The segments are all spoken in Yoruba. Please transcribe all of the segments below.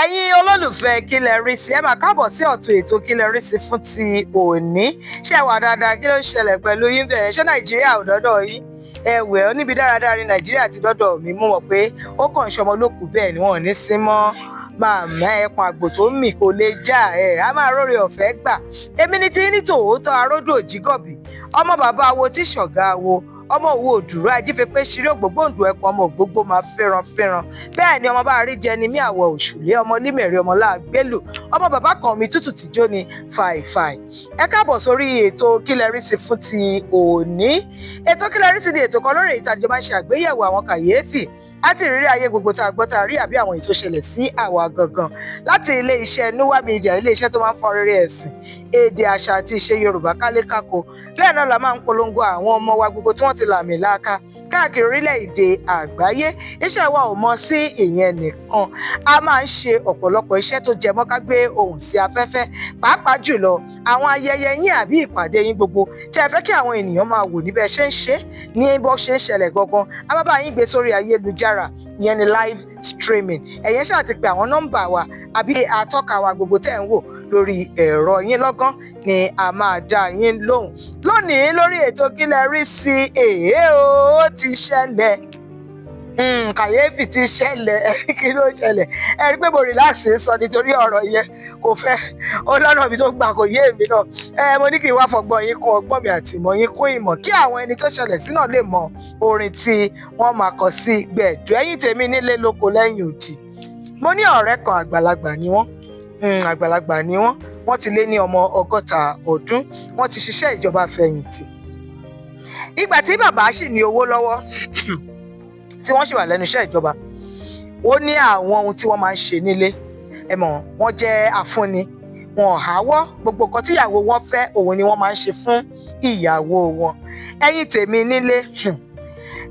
ẹ̀yin olólùfẹ́ Kí lẹ rí sí ẹ máa káàbọ̀ sí ọ̀tún ètò Kí lẹ rí sí fún ti òní. Ṣé wà dáadáa? Kí ló ń ṣẹlẹ̀ pẹ̀lú yín bẹ́ẹ̀? Ṣé Nàìjíríà ò dọ́dọ̀ yín? Ẹ̀wẹ̀ oníbi dáradára ní Nàìjíríà ti dọ́dọ̀ mi. Mo mọ̀ pé ó kàn ń ṣọmọ lókù bẹ́ẹ̀ ni wọ́n ò ní sí mọ́. Màmá ẹkùn àgbò tó ń mì kò lè já á máa róore ọ̀fẹ́ gbà. Èmi ni tí ní tòótọ́ Aródú Òjígọ̀bì, ọmọ bàbá awo tí ṣọ̀gá awo, ọmọ òwò òdùrú ajífẹ́pẹ́ ṣeré ògbógbòǹdù ẹ̀kọ́ ọmọ ògbógbò máa fẹ́ràn. Bẹ́ẹ̀ ni ọmọ bá rí jẹ ni mí àwọ̀ òṣùlé ọmọ límẹ̀rẹ̀ ọmọ láàgbélù ọmọ bàbá kan mi tútù tìjó ni fàìfàì. Ẹ káàbọ̀ sórí ètò Kí lẹ rí sí fún ti òní. Ètò Kí lẹ rí sí ni ètò kan lórí ìtàjọ máa ń ṣe àgbéyẹ̀wò àwọn kàyéfì láti ìrírí ayé gbogbo tá a gbọ́ tá a rí àbí àwọn èyí tó ṣẹlẹ̀ sí àwa gangan láti ilé iṣẹ́ Núwà Media, ilé iṣẹ́ tó máa ń fọ rere ẹ̀sìn, èdè, àṣà àti ìṣe Yorùbá kálékáko. Bẹ́ẹ̀ náà la máa ń polongo àwọn ọmọ wa gbogbo tí wọ́n ti làmì láàká káàkiri orílẹ̀-èdè àgbáyé. Iṣẹ́ wa ò mọ sí ìyẹn nìkan, a máa ń ṣe ọ̀pọ̀lọpọ̀ iṣẹ́ tó jẹ mọ́ ká gbé ohùn sí afẹ́fẹ́, pàápàá jùlọ àwọn ayẹyẹ yín àbí ìpàdé yín gbogbo tí ẹ fẹ́ kí àwọn ènìyàn máa wò níbẹ̀ ṣe ń ṣe ní bó ṣe ń ṣẹlẹ̀ gangan. A máa bá yín gbé sórí ayélujára, ìyẹn ni live streaming. Ẹ̀yin ṣáà ti pe àwọn nọ́mbà wa àbí atọ́ka wa gbogbo tẹ́ ń wò lórí ẹ̀rọ yín lọ́gán ni a máa dá yín lóhùn. Lónìí lórí ètò Kí lẹ rí sí ó ti ṣẹlẹ̀. Kàyéfì ti ṣẹlẹ̀. Kí ló ṣẹlẹ̀? Ẹ rí pé mo relax sọ nítorí ọ̀rọ̀ yẹn kò fẹ́ ó lọ́nà ibi tó gbà kò yé èmi náà. Mo ní kí n wá fọgbọ́n yín kún ọgbọ́n mi àti ìmọ̀ yín kún ìmọ̀ kí àwọn ẹni tó ṣẹlẹ̀ sí náà lè mọ orin tí wọ́n máa kọ sí gbẹ̀dú. Ẹ̀yin tèmi nílé lóko lẹ́yìn odi. Mo ní ọ̀rẹ́ kan àgbàlagbà ni wọ́n. Àgbàlagbà ni wọ́n ti lé ní ọmọ 60 ọdún, wọ́n ti ṣiṣẹ́ ìjọba fẹ̀yìntì. Ìgbà tí bàbá sì ní owó lọ́wọ́ tí wọ́n sì wà lẹ́nu iṣẹ́ ìjọba, ó ní àwọn ohun tí wọ́n máa ń ṣe nílé. Ẹ mọ̀, wọ́n jẹ́ afúnni, wọn ò háwọ́, gbogbo nǹkan tí ìyàwó wọn fẹ́ òun ni wọ́n máa ń ṣe fún ìyàwó wọn. Ẹ̀yin tèmi nílé,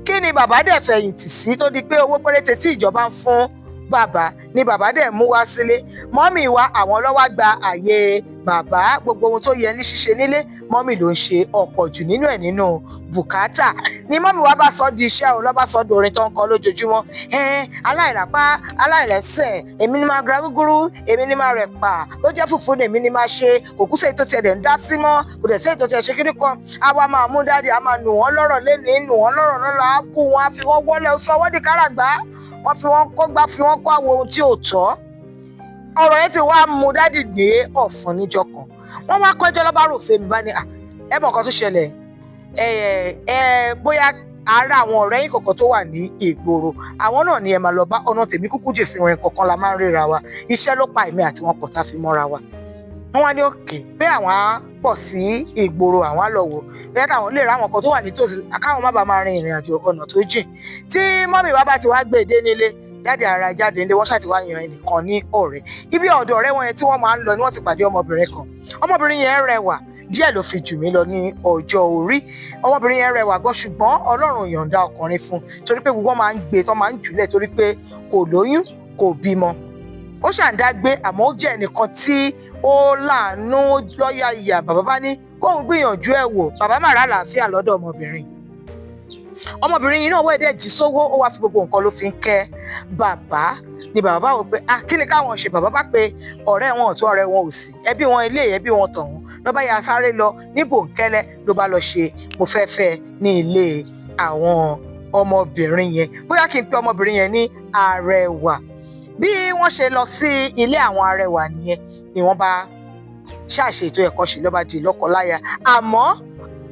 kí ni bàbá dẹ̀ fẹ̀yìntì sí tó di pé owó péréte tí ìjọba ń fún bàbá ni bàbá dẹ̀ mú wá sílé? Mọ́mì wa àwọn ló wá gba àyè bàbá. Gbogbo ohun tó yẹ ní ṣíṣe nílé mọ́mì ló ń ṣe ọ̀pọ̀ jù nínú ẹ̀ nínú bùkátà. Ni mọ́mì wa bá sọ di iṣẹ́ òun, ló bá sọ dorin tó ń kọ lójoojúmọ́. Aláìrápá aláìrẹ́sẹ̀, èmi ni máa gra gúgúrú, èmi ni máa rẹ̀pà, ó jẹ́ fùfú ni èmi ni máa ṣe, kò kú sẹ́yìn tó tiẹ̀ dẹ̀ ń dá sí mọ́, kò dẹ̀ sẹ́yìn tó tiẹ̀ ṣe kíní kan. A wá máa mú dáàdì, a máa nù wọ́n lọ́rọ̀ lénìí, nù wọ́n lọ́rọ̀ lọ́la, á bù wọ́n, á fi wọ́n wọlé, sọ wọ́n di káràgbá, wọ́n fi wọ́n kó gbá, fi wọ́n kó àwọn ohun tí ò tọ́. Ọ̀rọ̀ yẹn ti wá mú dáàdì dé ọ̀fun níjọ́ kan. Wọ́n wá kọjọ́ lọ́ba rò fèmí bá ní ẹ mọ̀ nǹkan tó ṣẹlẹ̀, bóyá ara àwọn ọ̀rẹ́ yín kọ̀ọ̀kan tó wà ní ìgboro, àwọn náà ni ẹ máa lọ bá. Ọ̀nà tèmi kúkú jè sí wọn, kọ̀ọ̀kan la máa ń ríra wa, iṣẹ́ ló pa èmi àti wọn pọ̀ tá fi mọ́ra wa. Wọ́n wá ní òkè pé àwọn á pọ̀ sí ìgboro, àwọn á lọ wò bẹ́ẹ̀ káwọn lè ra àwọn kan tó wà nítòsí káwọn má bàa máa rin ìrìn àjò ọ̀nà tó jìn. Tí mọ́mì wa bá ti wá gbé dé nílé, jáde ara jáde nílé, wọ́n ṣáà ti wá yan ẹnìkan ní ọ̀rẹ́. Ibi ọ̀dọ̀ ọ̀rẹ́ wọn yẹn tí wọ́n máa ń lọ ni wọ́n ti pàdé ọmọbìnrin kan. Ọmọbìnrin yẹn rẹwà díẹ̀ ló fi jù mí lọ ní ọjọ́ orí. Ọmọbìnrin yẹn rẹwà gan, ṣùgbọ́n Ọlọ́run yọ̀ǹda ọkùnrin fún torí pé gbogbo wọn máa ń gbé tán máa ń jùlẹ̀ torí pé kò lóyún kò bímọ. Ó ṣàǹdá gbé, àmọ́ ó jẹ́ ẹnìkan tí ó láàánú lọ́yà ìyà. Bàbá bá ní kóun gbìyànjú ẹ̀ wò, bàbá má rà àlàáfíà lọ́dọ̀ ọmọbìnrin yìí náà. wẹ́ẹ̀dẹ̀ jí sówó, ó wá fi gbogbo nǹkan ló fi ń kẹ́ bàbá. Ni bàbá bá wò pé kí ni káwọn ṣe? Bàbá bá pe ọ̀rẹ́ wọn ọ̀tún ọ̀rẹ́ wọn òsì, ẹbí wọn ilé ẹbí wọn tọ̀hún, ló bá ya sáré lọ ní bòńkẹ́lẹ́, ló bá lọ ṣe mo fẹ́ fẹ́ ní ilé àwọn ọmọbìnrin yẹn. Bóyá kí n pe ọmọbìnrin yẹn ní Arẹwà. Bí wọ́n ṣe lọ sí ilé àwọn Arẹwà nìyẹn ni wọ́n bá ṣàṣe ètò ẹ̀kọ́ ṣe, ló bá di lọ́kọláya. Àmọ́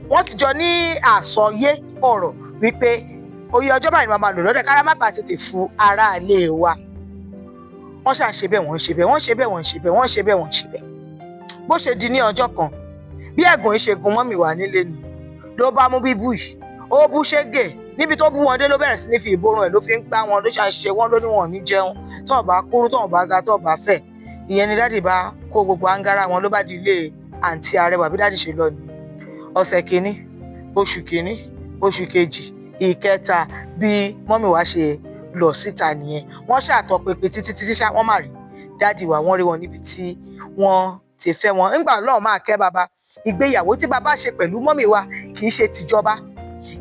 wọ́n ti jọ ní àsọyé ọ̀rọ̀ wípé oyè ọjọ́ báyìí máa lò lọ́dẹ̀ kára má bàa tètè fún aráalé wa. Wọ́n ṣáà ṣe bẹ́ẹ̀, wọ́n ń ṣe bẹ́ẹ̀, wọ́n ń ṣe bẹ́ẹ̀, wọ́n ń ṣe bẹ́ẹ̀, wọ́n ń ṣe bẹ́ẹ̀, wọ́n ń ṣe bẹ́ẹ̀. Bó ṣe di ní ọjọ́ kan, bí ẹ̀gùn yìí ṣe gun mọ́mì wá nílé ni ló bá mú bíbú yìí, ó bú ṣégè. Níbi tó bú wọn dé ló bẹ̀rẹ̀ sí ní fi ìborun ẹ̀ ló fi ń gbá wọn, ló ṣàṣe wọn ló ní wọn ò ní jẹun tó bá kúrú, tó bá ga, tó bá fẹ̀. Ìyẹn ni dáàdì bá kó gbogbo àǹgárá wọn, ló bá di ilé àǹtí Arẹwà. Bí dáàdì ṣe lọ ni ọ̀sẹ̀ kìíní, oṣù kìíní, oṣù kejì, ìkẹta, bí mọ́mì wa ṣe lọ síta nìyẹn. Wọ́n ṣàtọpinpin títí ṣá wọ́n má rí dáàdì wa, wọ́n rí wọn níbi tí wọ́n ti fẹ́ wọn. Nígbà Ọlọ́run máa kẹ́ bàbá, ìgbéyàwó tí bàbá ṣe pẹ̀lú mọ́mì wa kì í ṣe tìjọba.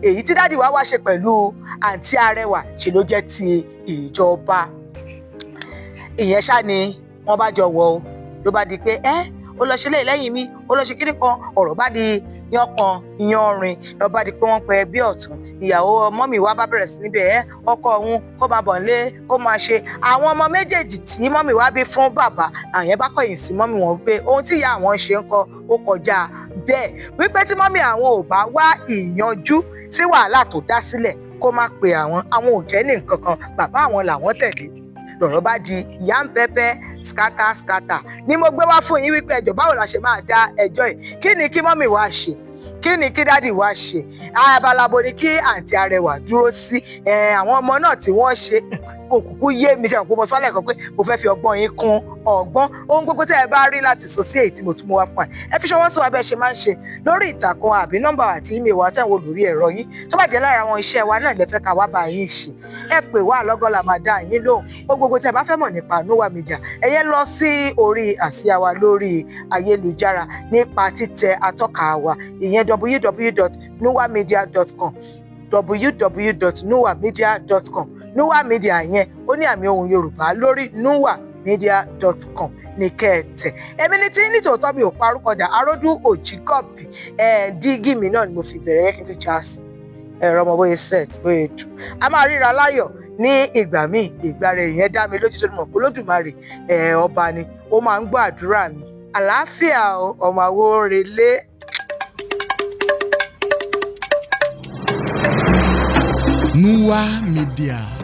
Èyí tí dáàdì wa wá ṣe pẹ̀lú àǹtí Arẹwà ṣe ló jẹ́ ti ìjọba. ìyẹn ṣá ni wọ́n bá jọ wọ̀ o ló bá di pé ó lọ ṣe lẹ́yìn mi ó lọ ṣe kíní kan ọ̀rọ̀ bá di yánkan yanrin lọ bá di pé wọ́n pẹ bí ọ̀tún ìyàwó mọ́mì wa bá bẹ̀rẹ̀ sí níbẹ̀ ọkọ òun kó máa bọ̀ nílé kó máa ṣe àwọn ọmọ méjèèjì tí mọ́mì wa bí fún bàbá àyẹn bá kọ̀yìn sí mọ́mì wọn pé ohun tí ìyá àwọn ṣe ń kọ́ ó kọjá bẹ́ẹ̀ wípé tí mọ́mì àwọn ò bá wá ìyanjú sí wàhálà tó dá sílẹ̀ kó má pe àwọn ò jẹ́ ní nǹkan kan bàbá àwọn làwọn tẹ̀lé lọ̀rọ̀ bá di ìyá ń pẹ́pẹ́ skata ni mo gbé wá fún yín wípé ẹjọ́ báwo la ṣe máa dá ẹjọ́ yìí kí ni kí mọ́mì wá ṣe kí ni kí dádì wá ṣe abalabo ni kí àǹtí arẹwà dúró sí àwọn ọmọ náà tí wọ́n ṣe kò kúkú yé mi ṣe àpò mọ́sálẹ̀ kan pé mo fẹ́ fi ọgbọ́n yín kún ọgbọ́n ohun gbogbo tẹ́ ẹ bá rí láti sọ sí èyí tí mo tún mú wá fún ẹ fi ṣọwọ́ sí wa bẹ́ẹ̀ ṣe máa ń ṣe lórí ìtàkùn àbí nọ́mbà àti ímeèlì wa tẹ́ ń wo lórí ẹ̀rọ yín tó bá jẹ́ lára àwọn iṣẹ́ wa náà lẹ́fẹ́ ká wá bá yín ṣe ẹ pè wá lọ́gọ́ la máa dá yín lóhùn ohun gbogbo tẹ́ ẹ bá fẹ́ mọ̀ nípa Núwà Media ẹ yẹn lọ sí orí àsíá wa lórí ayélujára nípa títẹ atọ́ka wa ìyẹn www.nuwamedia.com www.nuwamedia.com Núwà Media yẹn ó ní àmì ohùn Yorùbá lórí nuwamedia.com ní kẹ́ẹ̀tẹ̀ èmi ní tí nítòótọ́ bí ò parúkọjà Aródú Òjìgọ́bì dígí mi náà ni mo fi bẹ̀rẹ̀ yẹ kí n tún já sí ẹ̀rọ ọmọ bóyá set bóyá dùn a máa ríra láyọ̀ ní ìgbà míì ìgbà rẹ̀ ìyẹn dá mi lójú tó mọ̀ pé Olódùmarè ọba ni ó máa ń gbọ́ àdúrà mi àlàáfíà ọmọ Àwórelé. Núwà Media.